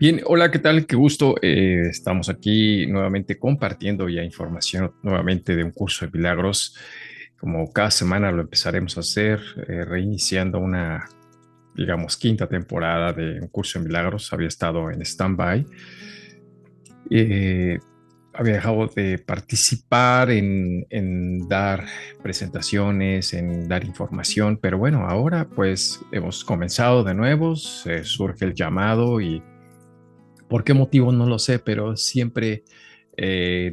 Bien, hola, ¿qué tal? Qué gusto. Estamos aquí nuevamente compartiendo ya información nuevamente de un curso de milagros. Como cada semana lo empezaremos a hacer, reiniciando una, digamos, quinta temporada de un curso de milagros. Había estado en stand-by. Eh, Había dejado de participar en dar presentaciones, en dar información, pero bueno, ahora pues hemos comenzado de nuevo, surge el llamado y por qué motivo no lo sé, pero siempre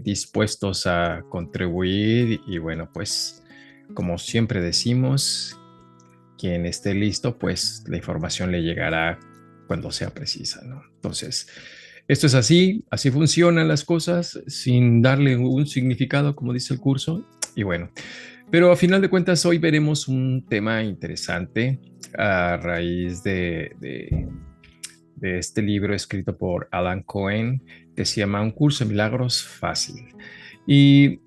dispuestos a contribuir y bueno, pues como siempre decimos, quien esté listo, pues la información le llegará cuando sea precisa, ¿no? Entonces, esto es así, así funcionan las cosas, sin darle un significado, como dice el curso, y bueno, pero a final de cuentas hoy veremos un tema interesante a raíz de este libro escrito por Alan Cohen que se llama Un curso de milagros fácil. Y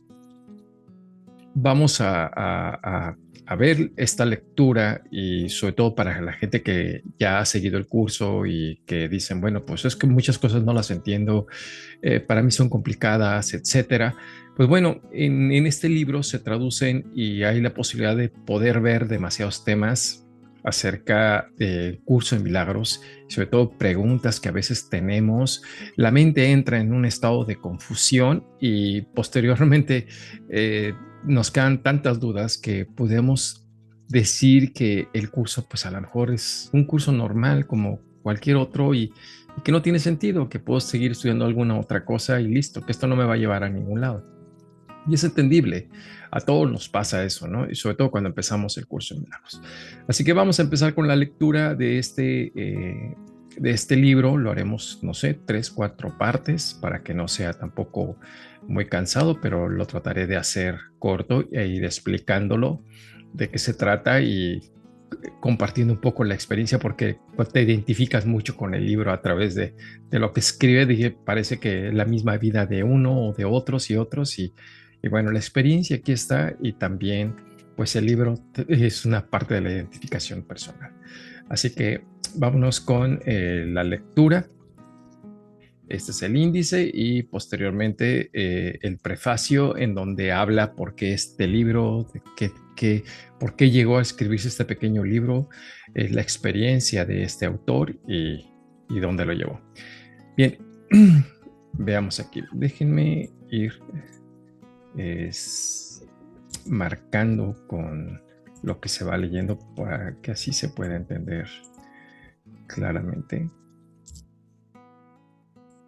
vamos a ver esta lectura y sobre todo para la gente que ya ha seguido el curso y que dicen, bueno, pues es que muchas cosas no las entiendo, para mí son complicadas, etcétera. Pues bueno, en este libro se traducen y hay la posibilidad de poder ver demasiados temas acerca del curso de milagros, sobre todo preguntas que a veces tenemos. La mente entra en un estado de confusión y posteriormente nos quedan tantas dudas que podemos decir que el curso pues a lo mejor es un curso normal como cualquier otro y que no tiene sentido, que puedo seguir estudiando alguna otra cosa y listo, que esto no me va a llevar a ningún lado. Y es entendible, a todos nos pasa eso, ¿no? Y sobre todo cuando empezamos el curso de milagros. Así que vamos a empezar con la lectura de este libro, lo haremos, no sé, tres, cuatro partes para que no sea tampoco muy cansado, pero lo trataré de hacer corto e ir explicándolo de qué se trata y compartiendo un poco la experiencia porque te identificas mucho con el libro a través de lo que escribe, dije, parece que es la misma vida de uno o de otros y otros y bueno, la experiencia aquí está y también pues el libro es una parte de la identificación personal. Así que vámonos con la lectura. Este es el índice y posteriormente el prefacio en donde habla por qué este libro, por qué llegó a escribirse este pequeño libro, la experiencia de este autor y dónde lo llevó. Bien, veamos aquí. Déjenme ir es, marcando con lo que se va leyendo para que así se pueda entender claramente.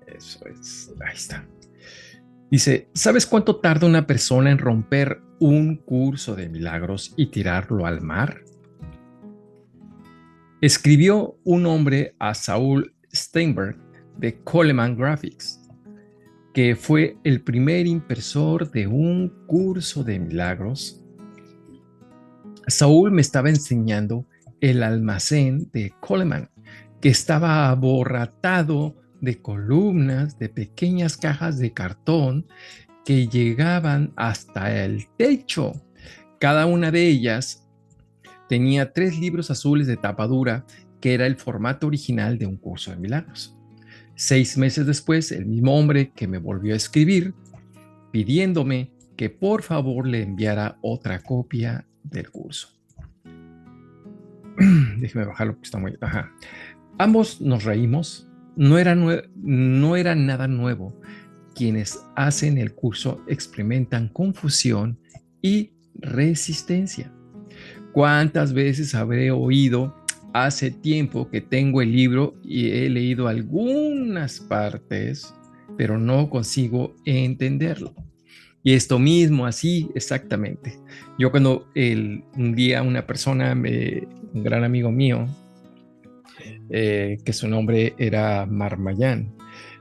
Eso es, ahí está. Dice, ¿sabes cuánto tarda una persona en romper un curso de milagros y tirarlo al mar? Escribió un hombre a Saul Steinberg de Coleman Graphics, que fue el primer impresor de un curso de milagros. Saúl me estaba enseñando el almacén de Coleman, que estaba aborratado de columnas de pequeñas cajas de cartón que llegaban hasta el techo. Cada una de ellas tenía 3 libros azules de tapa dura, que era el formato original de un curso de milagros. 6 meses después, el mismo hombre que me volvió a escribir pidiéndome que por favor le enviara otra copia del curso. Déjeme bajarlo porque está muy... Ajá. Ambos nos reímos. No era nada nuevo. Quienes hacen el curso experimentan confusión y resistencia. ¿Cuántas veces habré oído? Hace tiempo que tengo el libro y he leído algunas partes, pero no consigo entenderlo. Y esto mismo, así exactamente. Yo cuando un día una persona, un gran amigo mío, que su nombre era Marmayán,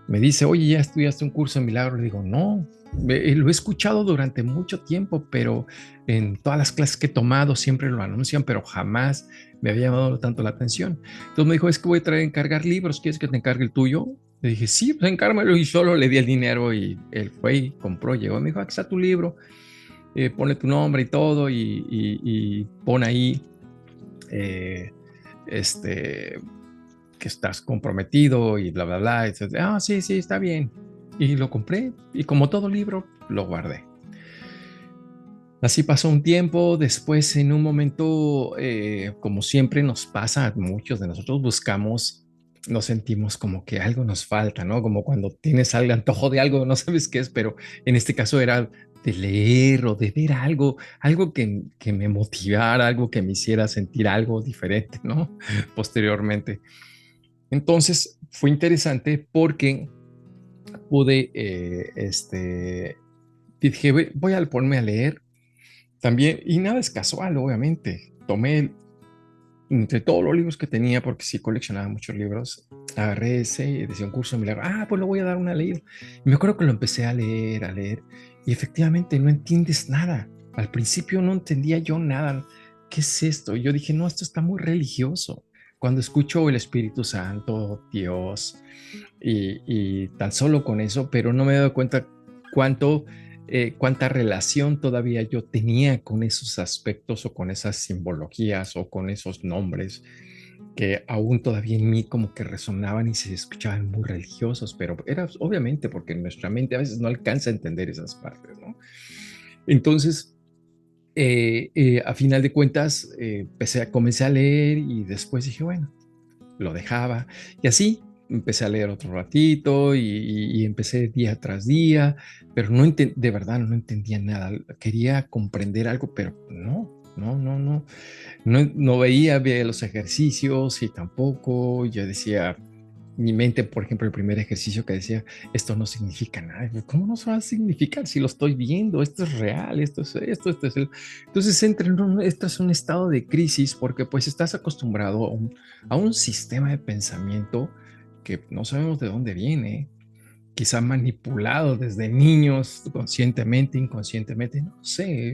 me dice, oye, ¿ya estudiaste un curso de milagros? Le digo, no, lo he escuchado durante mucho tiempo, pero en todas las clases que he tomado siempre lo anuncian, pero jamás me había llamado tanto la atención. Entonces me dijo, es que voy a traer a encargar libros, ¿quieres que te encargue el tuyo? Le dije, sí, pues encármelo y solo le di el dinero y él fue y compró, llegó, me dijo, aquí está tu libro, ponle tu nombre y todo y pon ahí, eh, este, que estás comprometido y bla, bla, bla. Y dices, sí, sí, está bien. Y lo compré y como todo libro, lo guardé. Así pasó un tiempo, después en un momento, como siempre nos pasa a muchos de nosotros, buscamos, nos sentimos como que algo nos falta, ¿no? Como cuando tienes algo, antojo de algo, no sabes qué es, pero en este caso era de leer o de ver algo, algo que me motivara, algo que me hiciera sentir algo diferente, ¿no? Posteriormente. Entonces fue interesante porque pude, dije, voy a ponerme a leer también, y nada es casual, obviamente. Tomé entre todos los libros que tenía, porque sí coleccionaba muchos libros, agarré ese y decía un curso de milagro. Pues lo voy a dar una leída. Y me acuerdo que lo empecé a leer, y efectivamente no entiendes nada. Al principio no entendía yo nada. ¿Qué es esto? Yo dije, no, esto está muy religioso. Cuando escucho el Espíritu Santo, Dios, y tan solo con eso, pero no me he dado cuenta cuánto, cuánta relación todavía yo tenía con esos aspectos o con esas simbologías o con esos nombres que aún todavía en mí como que resonaban y se escuchaban muy religiosos, pero era obviamente porque nuestra mente a veces no alcanza a entender esas partes, ¿no? Entonces, a final de cuentas, comencé a leer y después dije, bueno, lo dejaba y así empecé a leer otro ratito y empecé día tras día, pero de verdad no entendía nada. Quería comprender algo, pero no veía los ejercicios y tampoco. Yo decía, mi mente, por ejemplo, el primer ejercicio que decía, esto no significa nada. ¿Cómo no se va a significar si lo estoy viendo? Esto es real, esto es el... Entonces esto es un estado de crisis porque pues estás acostumbrado a un sistema de pensamiento que no sabemos de dónde viene, quizá manipulado desde niños, conscientemente, inconscientemente, no sé.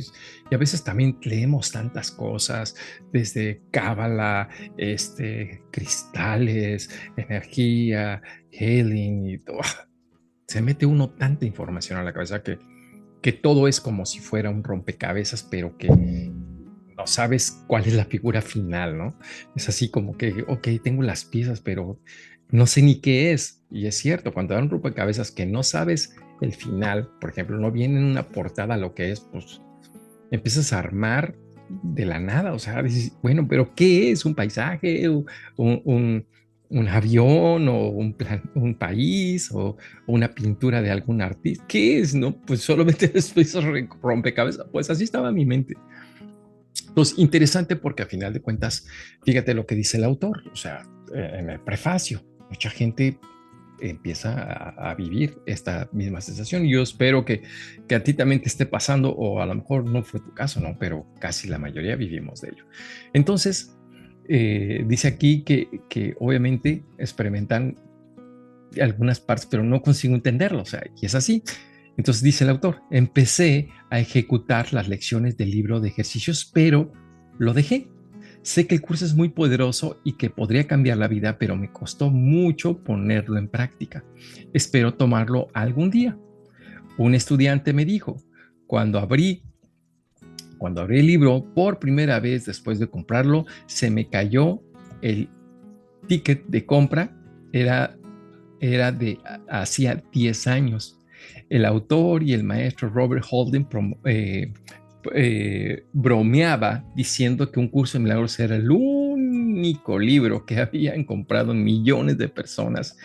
Y a veces también leemos tantas cosas, desde cábala, cristales, energía, healing, y todo. Se mete uno tanta información a la cabeza que todo es como si fuera un rompecabezas, pero que no sabes cuál es la figura final, ¿no? Es así como que, ok, tengo las piezas, pero no sé ni qué es. Y es cierto, cuando dan un rompecabezas que no sabes el final, por ejemplo, no viene en una portada lo que es, pues empiezas a armar de la nada, o sea, dices, bueno, pero ¿qué es? ¿Un paisaje? ¿Un, un, un avión o un país o una pintura de algún artista? ¿Qué es? No, pues solamente esos rompecabezas. Pues así estaba mi mente. Entonces, interesante porque a final de cuentas, fíjate lo que dice el autor, o sea, en el prefacio, mucha gente empieza a vivir esta misma sensación. Y yo espero que a ti también te esté pasando, o a lo mejor no fue tu caso, ¿no? Pero casi la mayoría vivimos de ello. Entonces, dice aquí que obviamente experimentan algunas partes, pero no consigo entenderlo, o sea, y es así. Entonces dice el autor, empecé a ejecutar las lecciones del libro de ejercicios, pero lo dejé. Sé que el curso es muy poderoso y que podría cambiar la vida, pero me costó mucho ponerlo en práctica. Espero tomarlo algún día. Un estudiante me dijo, cuando abrí, cuando abrí el libro por primera vez después de comprarlo, se me cayó el ticket de compra. Era de hacía 10 años. El autor y el maestro Robert Holden bromeaba diciendo que un curso de milagros era el único libro que habían comprado millones de personas,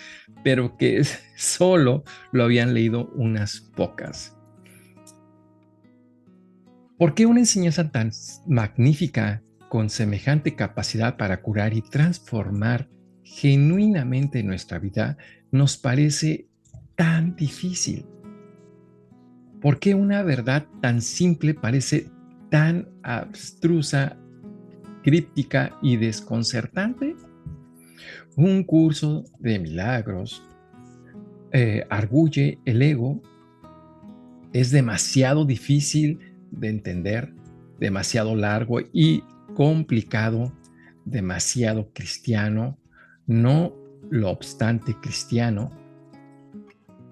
pero que solo lo habían leído unas pocas. ¿Por qué una enseñanza tan magnífica, con semejante capacidad para curar y transformar genuinamente nuestra vida, nos parece tan difícil? ¿Por qué una verdad tan simple parece tan abstrusa, críptica y desconcertante? Un curso de milagros arguye el ego, es demasiado difícil de entender, demasiado largo y complicado, demasiado cristiano, no lo obstante cristiano,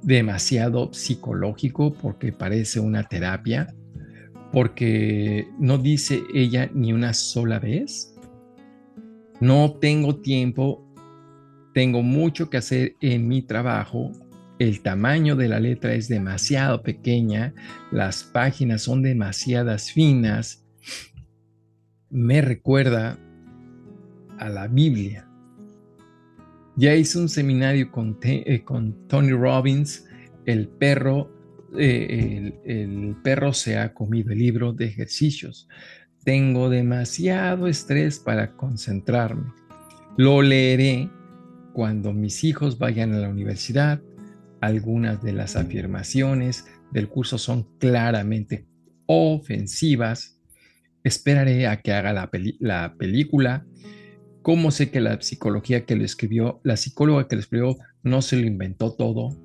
demasiado psicológico porque parece una terapia, porque no dice ella ni una sola vez, no tengo tiempo Tengo mucho que hacer en mi trabajo. El tamaño de la letra es demasiado pequeña. Las páginas son demasiadas finas. Me recuerda a la Biblia. Ya hice un seminario con Tony Robbins. El perro se ha comido el libro de ejercicios. Tengo demasiado estrés para concentrarme. Lo leeré cuando mis hijos vayan a la universidad. Algunas de las afirmaciones del curso son claramente ofensivas. Esperaré a que haga la película. ¿Cómo sé que la psicología que lo escribió, la psicóloga que lo escribió, no se lo inventó todo?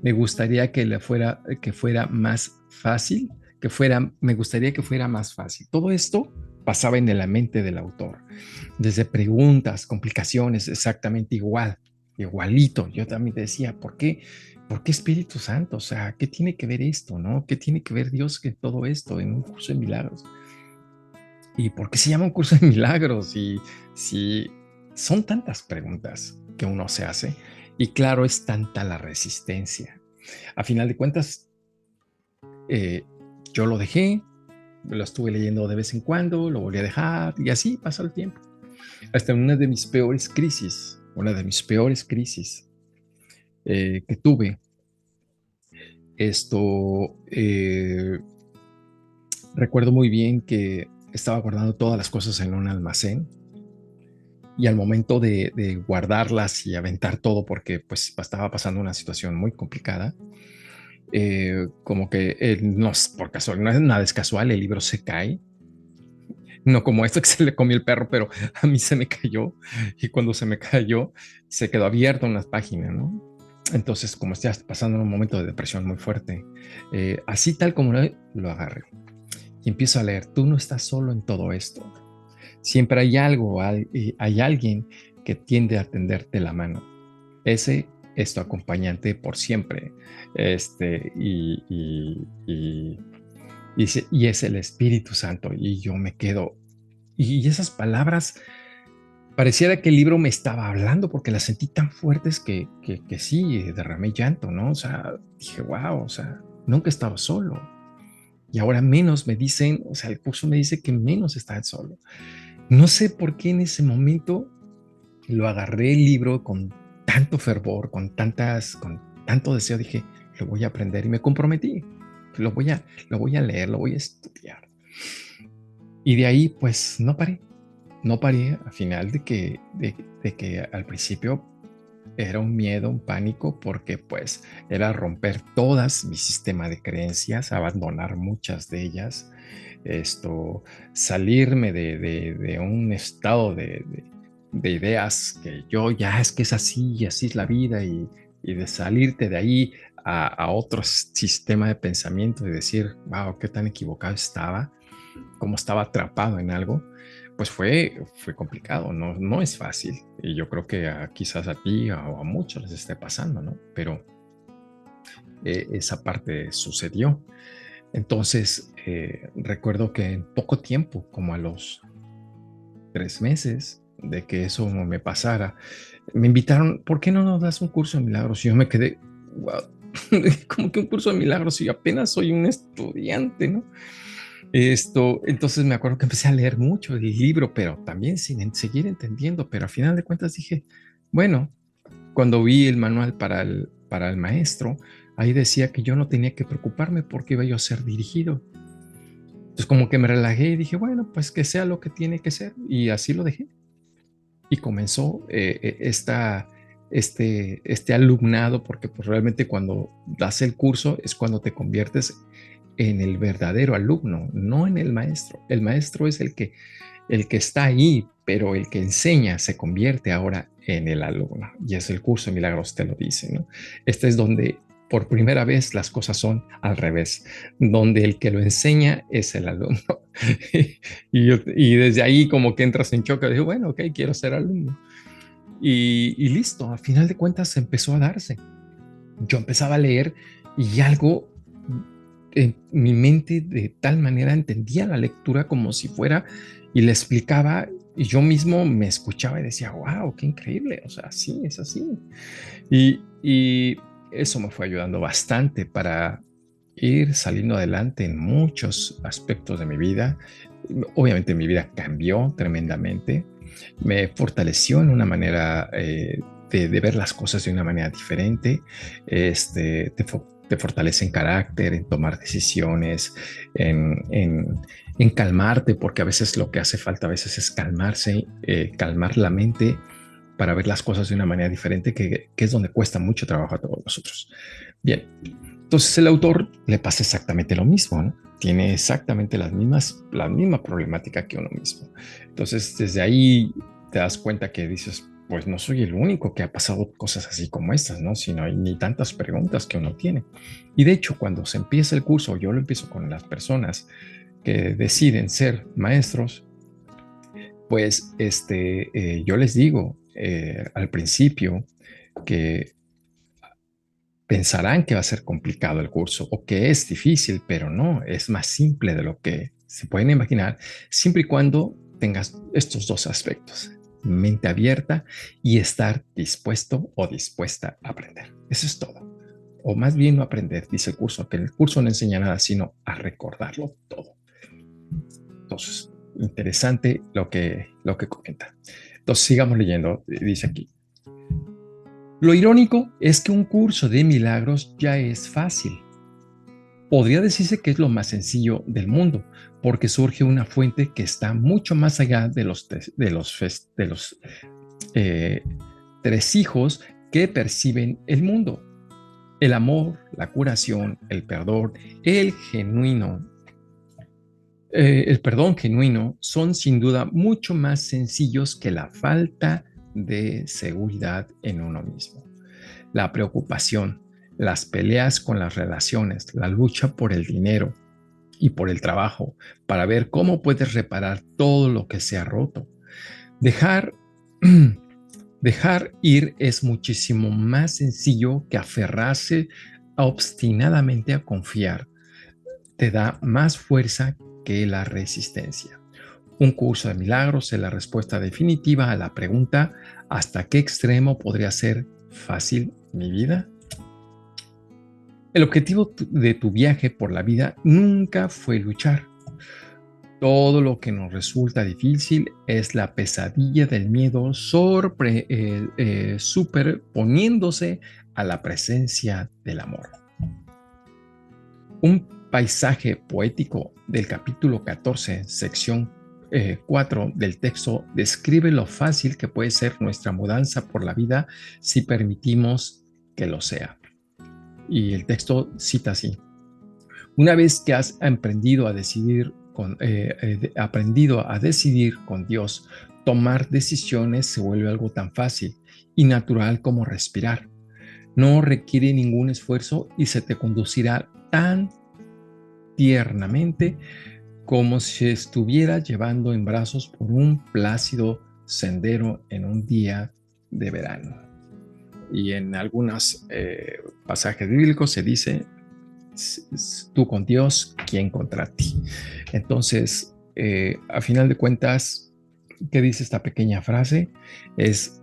Me gustaría que fuera más fácil, me gustaría que fuera más fácil. Todo esto pasaba en la mente del autor, desde preguntas, complicaciones, exactamente igualito. Yo también decía, ¿por qué Espíritu Santo? O sea, ¿qué tiene que ver esto, no? ¿Qué tiene que ver Dios con todo esto en un curso de milagros? ¿Y por qué se llama un curso de milagros? Y si son tantas preguntas que uno se hace, y claro, es tanta la resistencia. A final de cuentas, eh, yo lo dejé, lo estuve leyendo de vez en cuando, lo volví a dejar, y así pasa el tiempo. Hasta una de mis peores crisis que tuve, esto, recuerdo muy bien que estaba guardando todas las cosas en un almacén y al momento de guardarlas y aventar todo porque pues estaba pasando una situación muy complicada, como que no es por casual, no es nada, es casual, el libro se cae, no como esto que se le comió el perro, pero a mí se me cayó y cuando se me cayó se quedó abierto en las páginas, ¿no? Entonces, como estoy pasando un momento de depresión muy fuerte, así tal como lo agarré y empiezo a leer, tú no estás solo en todo esto. Siempre hay algo, hay alguien que tiende a tenderte la mano. Ese es tu acompañante por siempre. Y es el Espíritu Santo. Y yo me quedo. Y esas palabras, pareciera que el libro me estaba hablando porque las sentí tan fuertes que sí, derramé llanto, ¿no? O sea, dije, wow, o sea, nunca estaba solo. Y ahora menos me dicen, o sea, el curso me dice que menos está solo. No sé por qué en ese momento lo agarré el libro con tanto fervor, con tanto deseo, dije, lo voy a aprender y me comprometí. Lo voy a leer, lo voy a estudiar. Y de ahí, pues, no paré a final de que al principio era un miedo, un pánico, porque pues era romper todas mi sistema de creencias, abandonar muchas de ellas, salirme de un estado de ideas que yo ya es que es así y así es la vida y de salirte de ahí a otro sistema de pensamiento y decir, wow, qué tan equivocado estaba, cómo estaba atrapado en algo, pues fue complicado, no es fácil. Y yo creo que quizás a ti o a muchos les esté pasando, ¿no? Pero esa parte sucedió. Entonces, recuerdo que en poco tiempo, como a los 3 meses de que eso me pasara, me invitaron, ¿por qué no nos das un curso de milagros? Y yo me quedé, wow, como que un curso de milagros y apenas soy un estudiante, ¿no? Entonces me acuerdo que empecé a leer mucho el libro, pero también sin seguir entendiendo, pero al final de cuentas dije, bueno, cuando vi el manual para el maestro, ahí decía que yo no tenía que preocuparme porque iba yo a ser dirigido. Entonces como que me relajé y dije, bueno, pues que sea lo que tiene que ser y así lo dejé. Y comenzó este alumnado, porque pues realmente cuando das el curso es cuando te conviertes en el verdadero alumno, no en el maestro. El maestro es el que está ahí, pero el que enseña se convierte ahora en el alumno. Y es el curso de milagros, te lo dice, ¿no? Este es donde por primera vez las cosas son al revés, donde el que lo enseña es el alumno. y desde ahí como que entras en choque, digo, bueno, ok, quiero ser alumno. Y listo, a final de cuentas empezó a darse. Yo empezaba a leer y algo en mi mente de tal manera entendía la lectura como si fuera y le explicaba y yo mismo me escuchaba y decía, wow, qué increíble, o sea, sí, es así. Y eso me fue ayudando bastante para ir saliendo adelante en muchos aspectos de mi vida. Obviamente mi vida cambió tremendamente, me fortaleció en una manera de ver las cosas de una manera diferente, te fortalece en carácter, en tomar decisiones, en calmarte, porque a veces lo que hace falta a veces es calmarse, calmar la mente para ver las cosas de una manera diferente, que es donde cuesta mucho trabajo a todos nosotros. Bien, entonces el autor le pasa exactamente lo mismo, ¿no? Tiene exactamente la misma problemática que uno mismo. Entonces desde ahí te das cuenta que dices, pues no soy el único que ha pasado cosas así como estas, ¿no? Sino hay ni tantas preguntas que uno tiene. Y de hecho, cuando se empieza el curso, yo lo empiezo con las personas que deciden ser maestros, pues yo les digo al principio que pensarán que va a ser complicado el curso o que es difícil, pero no, es más simple de lo que se pueden imaginar, siempre y cuando tengas estos dos aspectos, mente abierta y estar dispuesto o dispuesta a aprender. Eso es todo. O más bien no aprender, dice el curso, que el curso no enseña nada, sino a recordarlo todo. Entonces, interesante lo que comenta. Entonces, sigamos leyendo. Dice aquí. Lo irónico es que un curso de milagros ya es fácil. Podría decirse que es lo más sencillo del mundo, porque surge una fuente que está mucho más allá de los eh, tres hijos que perciben el mundo. El amor, la curación, el perdón genuino son sin duda mucho más sencillos que la falta de seguridad en uno mismo. La preocupación, las peleas con las relaciones, la lucha por el dinero y por el trabajo para ver cómo puedes reparar todo lo que se ha roto. Dejar, dejar ir es muchísimo más sencillo que aferrarse obstinadamente a confiar. Te da más fuerza que la resistencia. Un curso de milagros es la respuesta definitiva a la pregunta ¿hasta qué extremo podría ser fácil mi vida? El objetivo de tu viaje por la vida nunca fue luchar. Todo lo que nos resulta difícil es la pesadilla del miedo superponiéndose a la presencia del amor. Un paisaje poético del capítulo 14, sección 4 del texto, describe lo fácil que puede ser nuestra mudanza por la vida si permitimos que lo sea. Y el texto cita así. Una vez que has aprendido a decidir con Dios, tomar decisiones se vuelve algo tan fácil y natural como respirar. No requiere ningún esfuerzo y se te conducirá tan tiernamente como si estuviera llevando en brazos por un plácido sendero en un día de verano. Y en algunos pasajes bíblicos se dice, tú con Dios, ¿quién contra ti? Entonces, a final de cuentas, ¿qué dice esta pequeña frase? Es,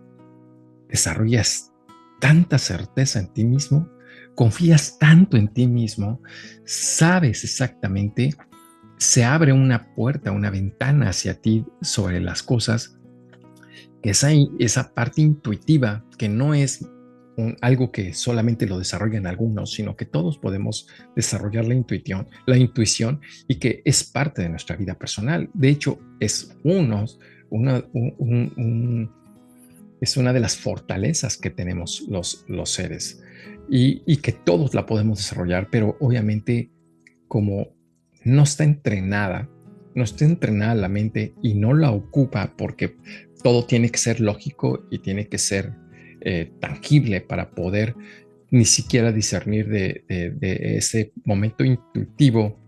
desarrollas tanta certeza en ti mismo, confías tanto en ti mismo, sabes exactamente, se abre una puerta, una ventana hacia ti sobre las cosas, que esa parte intuitiva que no es algo que solamente lo desarrollan algunos, sino que todos podemos desarrollar la intuición y que es parte de nuestra vida personal. De hecho, es una, es una de las fortalezas que tenemos los seres y que todos la podemos desarrollar, pero obviamente como no está entrenada la mente y no la ocupa porque todo tiene que ser lógico y tiene que ser tangible para poder ni siquiera discernir de ese momento intuitivo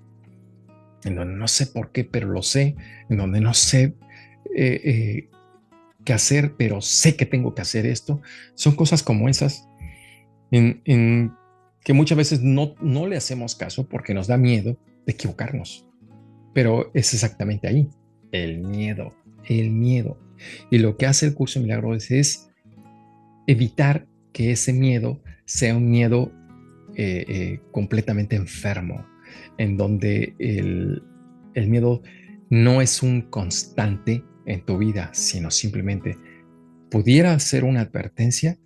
en donde no sé por qué, pero lo sé, en donde no sé qué hacer, pero sé que tengo que hacer esto. Son cosas como esas en que muchas veces no le hacemos caso porque nos da miedo de equivocarnos. Pero es exactamente ahí, el miedo. el miedo. Y lo que hace el curso de milagros es evitar que ese miedo sea un miedo completamente enfermo, en donde el miedo no es un constante en tu vida, sino simplemente pudiera ser una advertencia,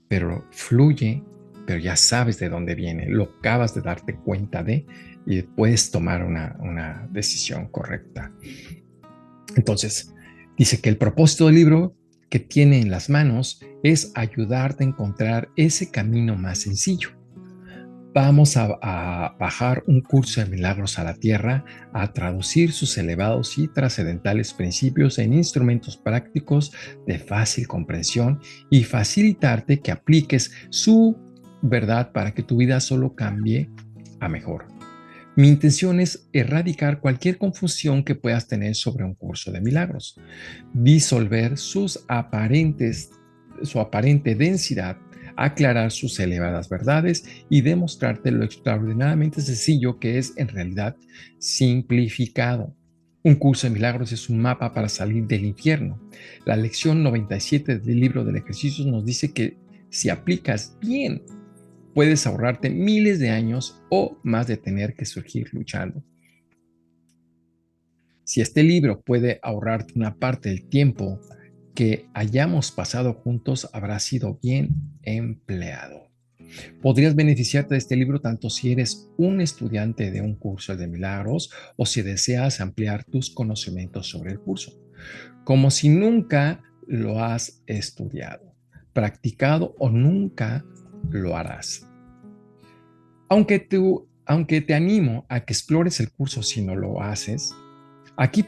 pero fluye, pero ya sabes de dónde viene, lo acabas de darte cuenta de y puedes tomar una decisión correcta. Entonces, dice que el propósito del libro que tiene en las manos es ayudarte a encontrar ese camino más sencillo. Vamos a bajar un curso de milagros a la tierra, a traducir sus elevados y trascendentales principios en instrumentos prácticos de fácil comprensión y facilitarte que apliques su verdad para que tu vida solo cambie a mejor. Mi intención es erradicar cualquier confusión que puedas tener sobre un curso de milagros, disolver su aparente densidad, aclarar sus elevadas verdades y demostrarte lo extraordinariamente sencillo que es en realidad simplificado. Un curso de milagros es un mapa para salir del infierno. La lección 97 del libro del ejercicio nos dice que si aplicas bien, puedes ahorrarte miles de años o más de tener que surgir luchando. Si este libro puede ahorrarte una parte del tiempo que hayamos pasado juntos, habrá sido bien empleado. Podrías beneficiarte de este libro tanto si eres un estudiante de un curso de milagros o si deseas ampliar tus conocimientos sobre el curso, como si nunca lo has estudiado, practicado o nunca lo harás. Aunque te animo a que explores el curso si no lo haces, aquí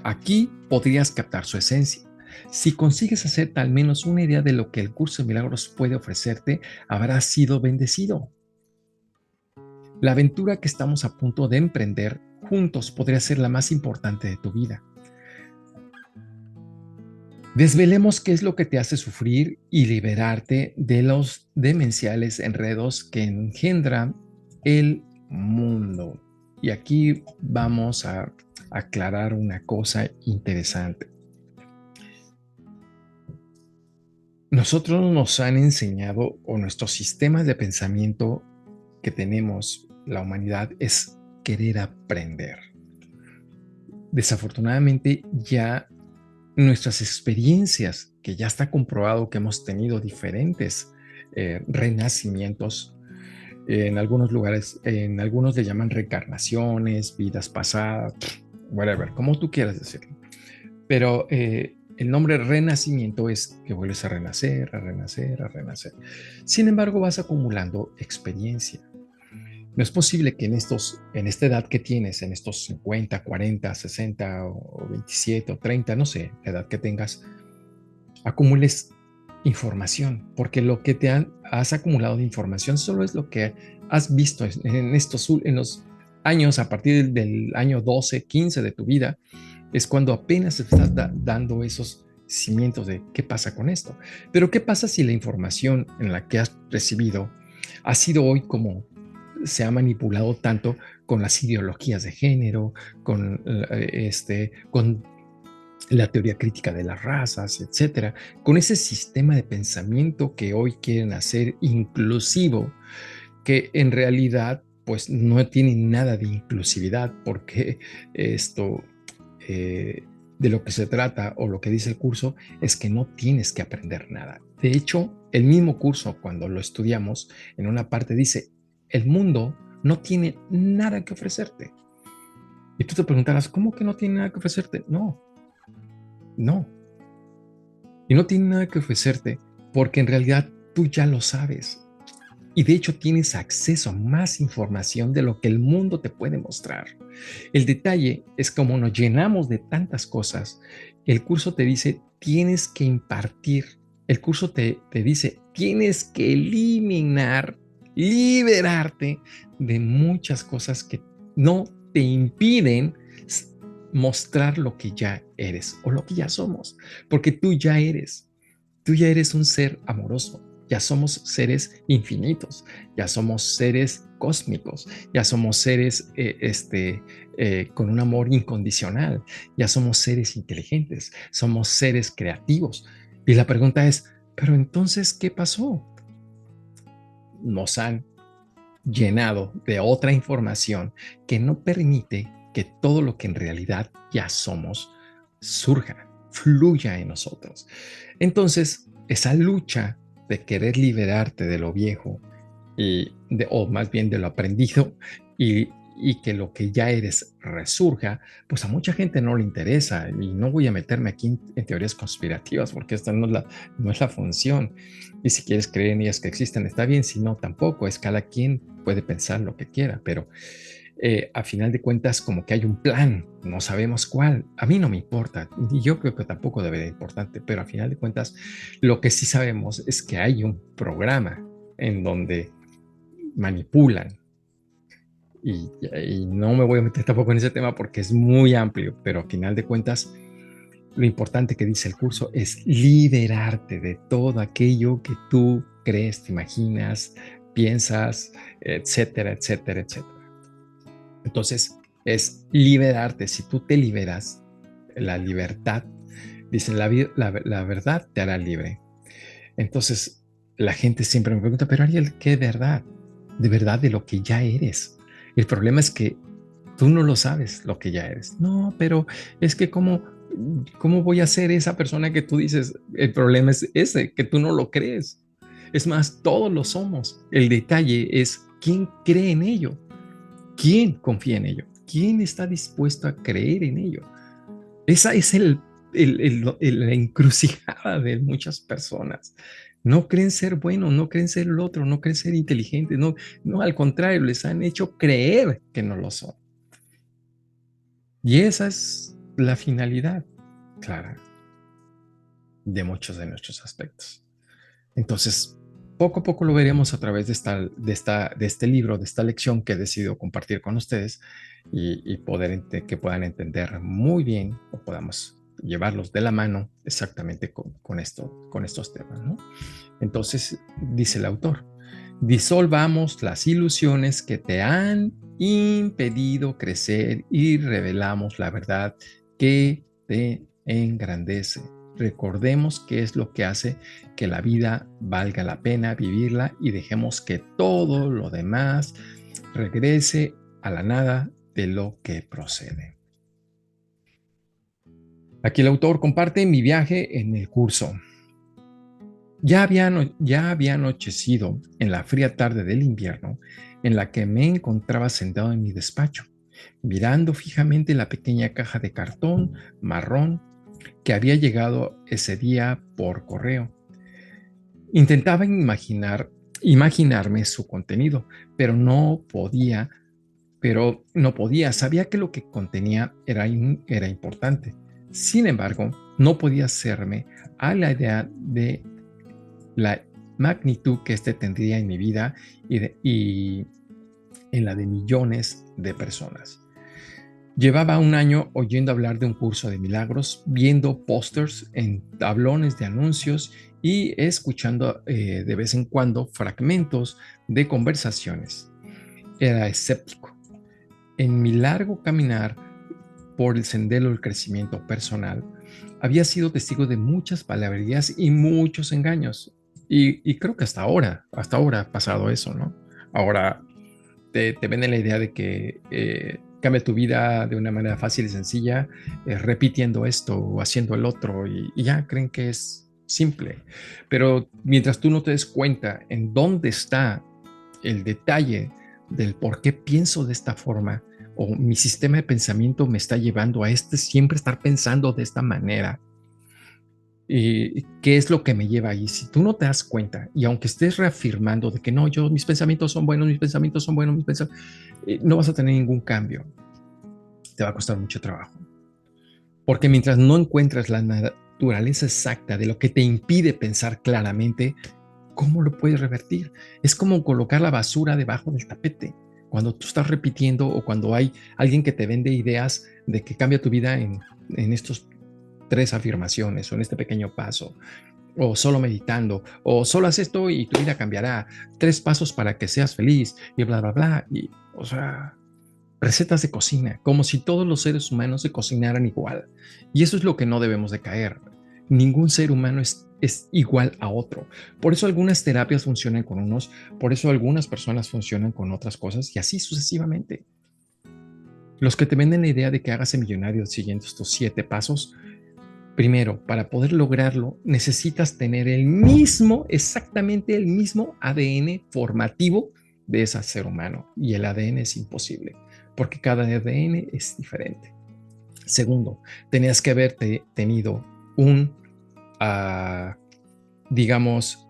aquí podrías captar su esencia. Si consigues hacerte al menos una idea de lo que el curso de milagros puede ofrecerte, habrás sido bendecido. La aventura que estamos a punto de emprender juntos podría ser la más importante de tu vida. Desvelemos qué es lo que te hace sufrir y liberarte de los demenciales enredos que engendran el mundo. Y aquí vamos a aclarar una cosa interesante. Nosotros nos han enseñado, o nuestros sistemas de pensamiento que tenemos, la humanidad, es querer aprender. Desafortunadamente, ya nuestras experiencias, que ya está comprobado que hemos tenido diferentes renacimientos, en algunos lugares, en algunos le llaman reencarnaciones, vidas pasadas, whatever, como tú quieras decirlo. Pero el nombre renacimiento es que vuelves a renacer, a renacer, a renacer. Sin embargo, vas acumulando experiencia. No es posible que en esta edad que tienes, en estos 50, 40, 60 o 27 o 30, no sé, la edad que tengas, acumules información, porque lo que has acumulado de información solo es lo que has visto en los años, a partir del año 12, 15 de tu vida, es cuando apenas estás dando esos cimientos de qué pasa con esto. Pero ¿qué pasa si la información en la que has recibido ha sido hoy como se ha manipulado tanto con las ideologías de género, con la teoría crítica de las razas, etcétera, con ese sistema de pensamiento que hoy quieren hacer inclusivo, que en realidad pues no tiene nada de inclusividad, porque esto de lo que se trata o lo que dice el curso es que no tienes que aprender nada. De hecho, el mismo curso, cuando lo estudiamos, en una parte dice, el mundo no tiene nada que ofrecerte. Y tú te preguntarás, ¿cómo que no tiene nada que ofrecerte? No, no. Y no tiene nada que ofrecerte porque en realidad tú ya lo sabes. Y de hecho tienes acceso a más información de lo que el mundo te puede mostrar. El detalle es como nos llenamos de tantas cosas. El curso te dice, tienes que impartir. El curso te dice, tienes que eliminar, liberarte de muchas cosas que no te impiden mostrar lo que ya eres o lo que ya somos. Porque tú ya eres un ser amoroso. ya somos seres infinitos, ya somos seres cósmicos, ya somos seres con un amor incondicional, ya somos seres inteligentes, somos seres creativos. Y la pregunta es, pero entonces, ¿qué pasó? Nos han llenado de otra información que no permite que todo lo que en realidad ya somos surja, fluya en nosotros. Entonces, esa lucha de querer liberarte de lo viejo o más bien de lo aprendido y, y que lo que ya eres resurja, pues a mucha gente no le interesa y no voy a meterme aquí en teorías conspirativas porque esta no es la función. Y si quieres creer en ellas que existen, está bien, si no, tampoco, es cada quien puede pensar lo que quiera, pero a final de cuentas como que hay un plan, no sabemos cuál, a mí no me importa y yo creo que tampoco debe de importante, pero a final de cuentas lo que sí sabemos es que hay un programa en donde manipulan y no me voy a meter tampoco en ese tema porque es muy amplio, pero a final de cuentas lo importante que dice el curso es liberarte de todo aquello que tú crees, te imaginas, piensas, etcétera, etcétera, etcétera. Entonces, es liberarte. Si tú te liberas, la libertad, dicen, la verdad te hará libre. Entonces, la gente siempre me pregunta, pero Ariel, ¿qué verdad? De verdad de lo que ya eres. El problema es que tú no lo sabes lo que ya eres. No, pero es que ¿cómo voy a ser esa persona que tú dices? El problema es ese, que tú no lo crees. Es más, todos lo somos. El detalle es quién cree en ello, quién confía en ello, quién está dispuesto a creer en ello. Esa es la encrucijada de muchas personas. No creen ser buenos, no creen ser el otro, no creen ser inteligentes, no, no, al contrario, les han hecho creer que no lo son. Y esa es la finalidad clara de muchos de nuestros aspectos. Entonces, poco a poco lo veremos a través de este libro, de esta lección que he decidido compartir con ustedes y poder que puedan entender muy bien o podamos llevarlos de la mano exactamente con estos temas, ¿no? Entonces, dice el autor, disolvamos las ilusiones que te han impedido crecer y revelamos la verdad que te engrandece. Recordemos qué es lo que hace que la vida valga la pena vivirla y dejemos que todo lo demás regrese a la nada de lo que procede. Aquí el autor comparte mi viaje en el curso. Ya había anochecido en la fría tarde del invierno en la que me encontraba sentado en mi despacho, mirando fijamente la pequeña caja de cartón marrón que había llegado ese día por correo. Intentaba imaginarme su contenido, pero no podía. Sabía que lo que contenía era importante. Sin embargo, no podía hacerme a la idea de la magnitud que tendría en mi vida y en la de millones de personas. Llevaba un año oyendo hablar de un curso de milagros, viendo pósters en tablones de anuncios y escuchando de vez en cuando fragmentos de conversaciones. Era escéptico. En mi largo caminar por el sendero del crecimiento personal, había sido testigo de muchas palabrerías y muchos engaños. Y creo que hasta ahora ha pasado eso, ¿no? Ahora te venden la idea de que cambia tu vida de una manera fácil y sencilla, repitiendo esto o haciendo el otro, y ya creen que es simple. Pero mientras tú no te des cuenta en dónde está el detalle del por qué pienso de esta forma, o mi sistema de pensamiento me está llevando a siempre estar pensando de esta manera, y qué es lo que me lleva ahí. Si tú no te das cuenta, y aunque estés reafirmando de que no, mis pensamientos son buenos, mis pensamientos son buenos, no vas a tener ningún cambio. Te va a costar mucho trabajo. Porque mientras no encuentras la naturaleza exacta de lo que te impide pensar claramente, ¿cómo lo puedes revertir? Es como colocar la basura debajo del tapete. Cuando tú estás repitiendo o cuando hay alguien que te vende ideas de que cambia tu vida en estos 3 afirmaciones o en este pequeño paso, o solo meditando, o solo haz esto y tu vida cambiará, 3 pasos para que seas feliz, y bla, bla, bla. Y, o sea, recetas de cocina, como si todos los seres humanos se cocinaran igual. Y eso es lo que no debemos de caer. Ningún ser humano es igual a otro. Por eso algunas terapias funcionan con unos, por eso algunas personas funcionan con otras cosas y así sucesivamente. Los que te venden la idea de que hagas millonario siguiendo estos 7 pasos, primero, para poder lograrlo, necesitas tener el mismo, exactamente el mismo ADN formativo de ese ser humano. Y el ADN es imposible, porque cada ADN es diferente. Segundo, tenías que haberte tenido un, uh, digamos,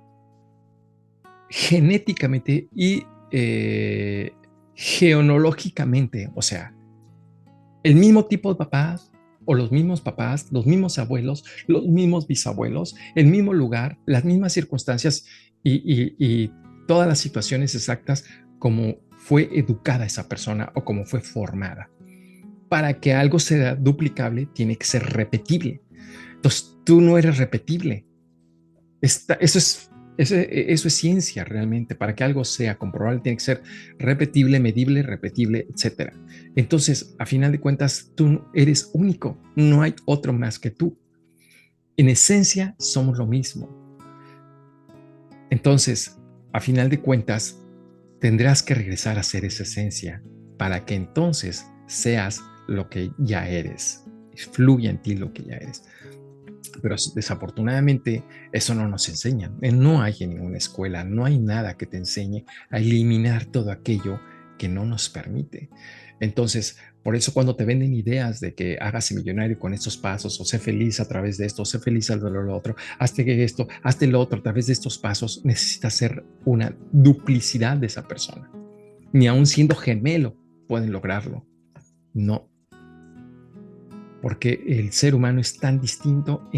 genéticamente y geonológicamente, o sea, el mismo tipo de papás o los mismos abuelos, los mismos bisabuelos, el mismo lugar, las mismas circunstancias y todas las situaciones exactas como fue educada esa persona o como fue formada. Para que algo sea duplicable, tiene que ser repetible. Entonces, tú no eres repetible. Eso es ciencia realmente. Para que algo sea comprobable, tiene que ser repetible, etcétera. Entonces, a final de cuentas, tú eres único. No hay otro más que tú. En esencia, somos lo mismo. Entonces, a final de cuentas, tendrás que regresar a ser esa esencia para que entonces seas lo que ya eres. Fluya en ti lo que ya eres. Pero desafortunadamente eso no nos enseñan. No hay en ninguna escuela, no hay nada que te enseñe a eliminar todo aquello que no nos permite. Entonces, por eso cuando te venden ideas de que hágase millonario con estos pasos, o sé feliz a través de esto, o sé feliz al lo otro, hazte esto, hazte lo otro a través de estos pasos, necesitas ser una duplicidad de esa persona. Ni aun siendo gemelo pueden lograrlo. No, porque el ser humano es tan distinto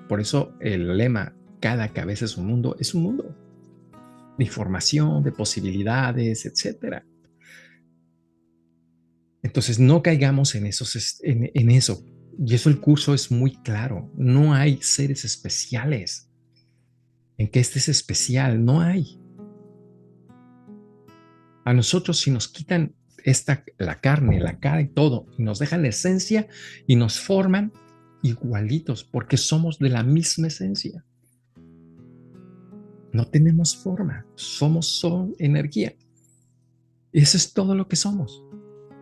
por eso el lema cada cabeza es un mundo de información, de posibilidades, etcétera. Entonces no caigamos en eso. Y eso el curso es muy claro. No hay seres especiales. En que este es especial, no hay. A nosotros si nos quitan la carne, la cara y todo, y nos dejan la esencia y nos forman igualitos, porque somos de la misma esencia. No tenemos forma, somos solo energía. Eso es todo lo que somos,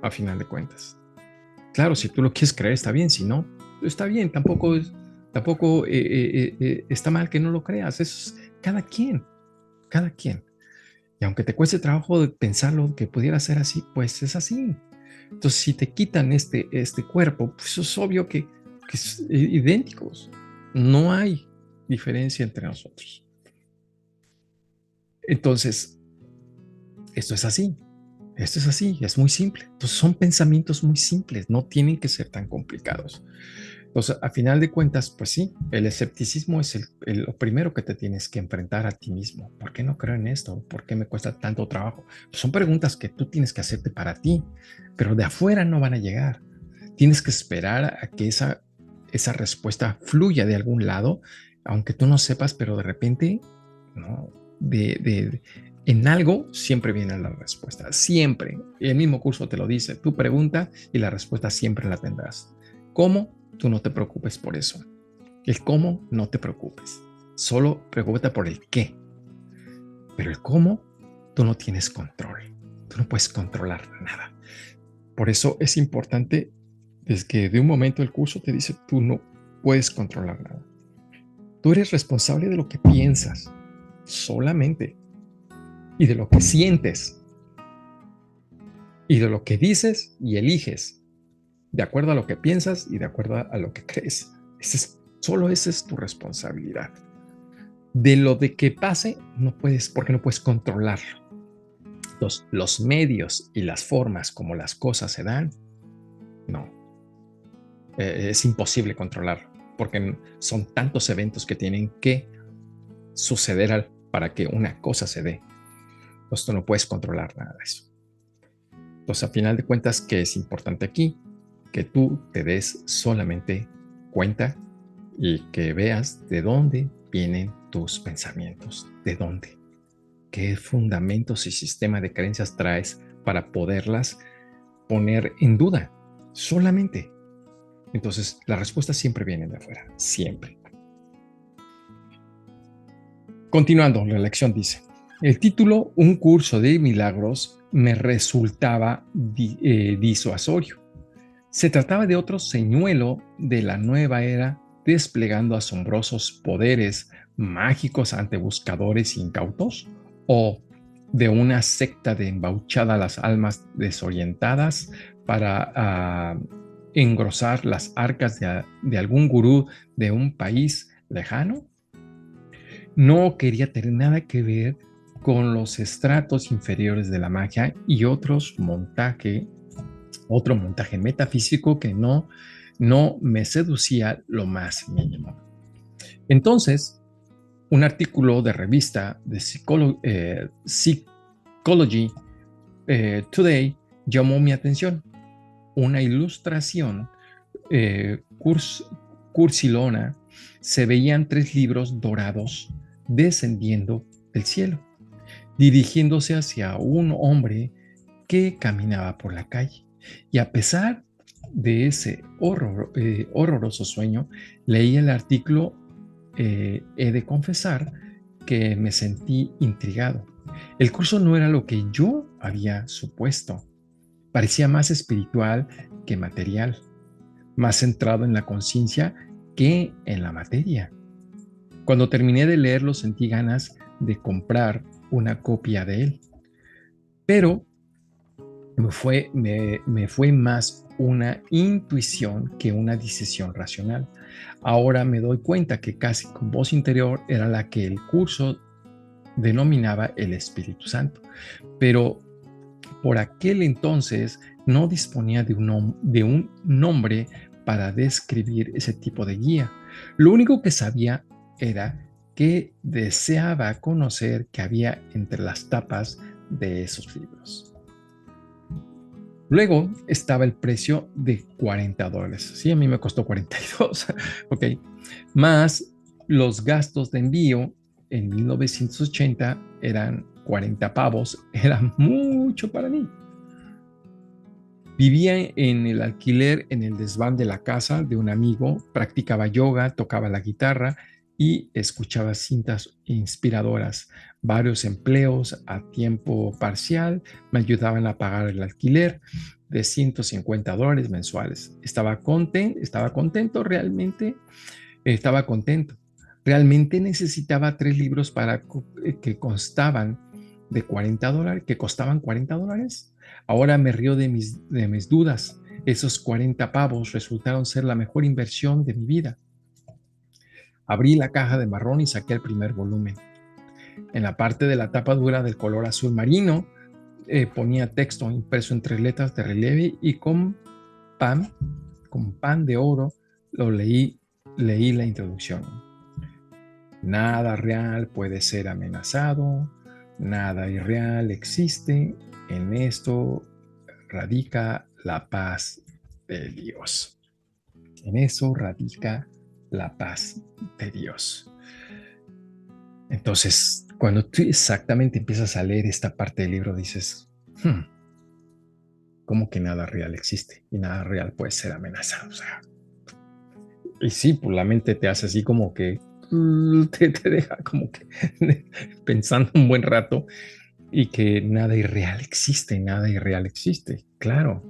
a final de cuentas. Claro, si tú lo quieres creer está bien, si no, está bien, tampoco está mal que no lo creas. Eso es cada quien, cada quien. Y aunque te cueste trabajo de pensarlo que pudiera ser así, pues es así. Entonces, si te quitan este cuerpo, pues es obvio que es idénticos. No hay diferencia entre nosotros. Entonces, esto es así. Esto es así, es muy simple. Entonces, son pensamientos muy simples, no tienen que ser tan complicados. Entonces, a final de cuentas, pues sí, el escepticismo es lo primero que te tienes que enfrentar a ti mismo. ¿Por qué no creo en esto? ¿Por qué me cuesta tanto trabajo? Pues son preguntas que tú tienes que hacerte para ti, pero de afuera no van a llegar. Tienes que esperar a que esa respuesta fluya de algún lado, aunque tú no sepas, pero de repente, ¿no? En algo siempre viene la respuesta, siempre. El mismo curso te lo dice, tú pregunta y la respuesta siempre la tendrás. ¿Cómo? Tú no te preocupes por eso. El cómo, no te preocupes. Solo preocúpate por el qué. Pero el cómo, tú no tienes control. Tú no puedes controlar nada. Por eso es importante, desde que de un momento el curso te dice, tú no puedes controlar nada. Tú eres responsable de lo que piensas, solamente. Y de lo que sientes. Y de lo que dices y eliges. De acuerdo a lo que piensas y de acuerdo a lo que crees. Solo esa es tu responsabilidad. De lo de que pase, no puedes, porque no puedes controlarlo. Entonces, los medios y las formas como las cosas se dan, no. Es imposible controlarlo, porque son tantos eventos que tienen que suceder para que una cosa se dé. Entonces, tú no puedes controlar nada de eso. Entonces, a final de cuentas, ¿qué es importante aquí? Que tú te des solamente cuenta y que veas de dónde vienen tus pensamientos? ¿De dónde? ¿Qué fundamentos y sistema de creencias traes para poderlas poner en duda? Solamente. Entonces, la respuesta siempre viene de afuera, siempre. Continuando, la lección dice, el título, Un curso de milagros, me resultaba disuasorio. Se trataba de otro señuelo de la nueva era desplegando asombrosos poderes mágicos ante buscadores incautos, o de una secta de embauchada las almas desorientadas para engrosar las arcas de algún gurú de un país lejano. No quería tener nada que ver con los estratos inferiores de la magia y otro montaje metafísico que no me seducía lo más mínimo. Entonces, un artículo de revista de Psychology Today llamó mi atención. Una ilustración cursilona, se veían 3 libros dorados descendiendo del cielo, dirigiéndose hacia un hombre que caminaba por la calle. Y a pesar de ese horroroso sueño, leí el artículo. He de confesar que me sentí intrigado. El curso no era lo que yo había supuesto. Parecía más espiritual que material, más centrado en la conciencia que en la materia. Cuando terminé de leerlo, sentí ganas de comprar una copia de él, pero me fue más una intuición que una decisión racional. Ahora me doy cuenta que casi con voz interior era la que el curso denominaba el Espíritu Santo, pero por aquel entonces no disponía de un nombre para describir ese tipo de guía. Lo único que sabía era que deseaba conocer qué había entre las tapas de esos libros. Luego estaba el precio de $40. Sí, a mí me costó 42. Ok. Más los gastos de envío en 1980 eran 40 pavos. Era mucho para mí. Vivía en el alquiler en el desván de la casa de un amigo, practicaba yoga, tocaba la guitarra y escuchaba cintas inspiradoras. Varios empleos a tiempo parcial me ayudaban a pagar el alquiler de $150 mensuales. Estaba contento realmente, estaba contento. Realmente necesitaba 3 libros que costaban $40, que costaban $40. Ahora me río de mis dudas. Esos 40 pavos resultaron ser la mejor inversión de mi vida. Abrí la caja de marrón y saqué el primer volumen. En la parte de la tapa dura del color azul marino ponía texto impreso en 3 letras de relieve y con pan de oro leí la introducción. Nada real puede ser amenazado, nada irreal existe, en esto radica la paz de Dios. En eso radica la paz de Dios. Entonces, cuando tú exactamente empiezas a leer esta parte del libro, dices, ¿cómo que nada real existe? Y nada real puede ser amenazado. O sea, y sí, pues la mente te hace así como que te deja como que pensando un buen rato y que nada irreal existe. Claro,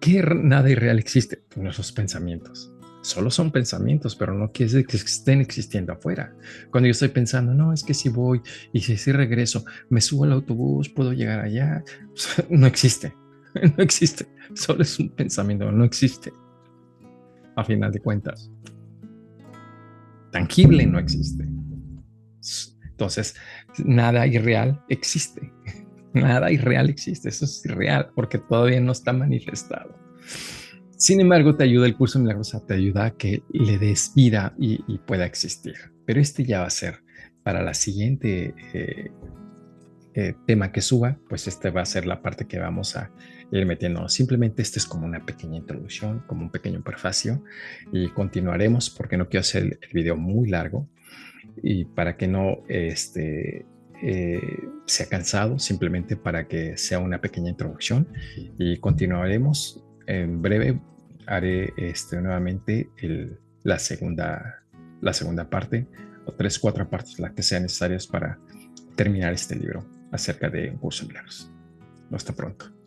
¿qué nada irreal existe? Pues nuestros pensamientos. Solo son pensamientos, pero no quiere decir que estén existiendo afuera. Cuando yo estoy pensando, no, es que si voy y si regreso, me subo al autobús, puedo llegar allá, no existe, no existe. Solo es un pensamiento, no existe. A final de cuentas, tangible no existe. Entonces, nada irreal existe. Nada irreal existe. Eso es irreal porque todavía no está manifestado. Sin embargo, te ayuda el curso milagroso, te ayuda a que le des vida y pueda existir. Pero este ya va a ser para la siguiente tema que suba, pues este va a ser la parte que vamos a ir metiendo. Simplemente este es como una pequeña introducción, como un pequeño prefacio y continuaremos porque no quiero hacer el video muy largo. y para que no sea cansado, simplemente para que sea una pequeña introducción y continuaremos en breve. Haré nuevamente la segunda parte o tres, cuatro partes, las que sean necesarias para terminar este libro acerca de un curso de milagros. Hasta pronto.